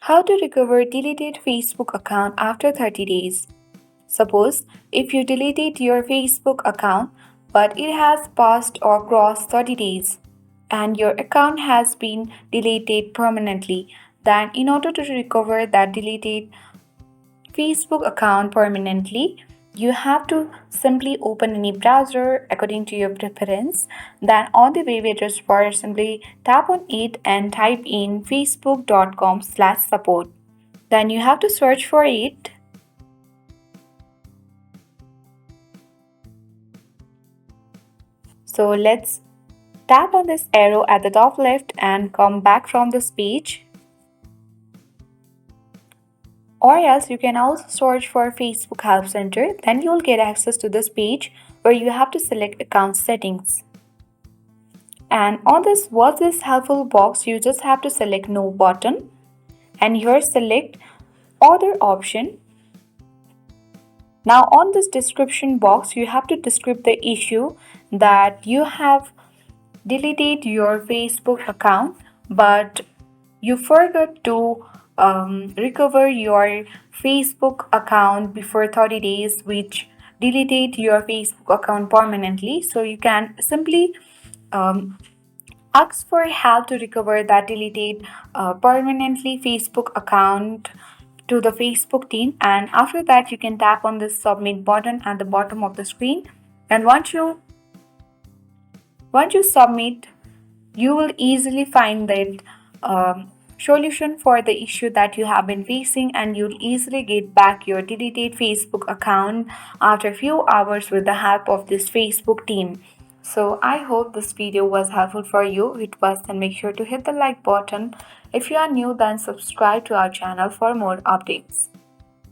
How to recover deleted Facebook account after 30 days. Suppose if you deleted your Facebook account but it has passed or crossed 30 days and your account has been deleted permanently, then in order to recover that deleted Facebook account permanently, you have to simply open any browser according to your preference. Then on the web address bar, simply tap on it and type in facebook.com/support. Then you have to search for it. So let's tap on this arrow at the top left and come back from this page. Or else you can also search for Facebook Help Center. Then you'll get access to this page where you have to select account settings. And on this "Was this helpful" box, you just have to select No button and here select Other option. Now on this description box, you have to describe the issue that you have deleted your Facebook account but you forgot to recover your Facebook account before 30 days, which deleted your Facebook account permanently. So you can simply um, ask for help to recover that deleted permanently Facebook account to the Facebook team, and after that you can tap on this submit button at the bottom of the screen. And once you submit, you will easily find that solution for the issue that you have been facing, and you'll easily get back your deleted Facebook account after a few hours with the help of this Facebook team. So I hope this video was helpful for you. If it was, then make sure to hit the like button. If you are new, then subscribe to our channel for more updates.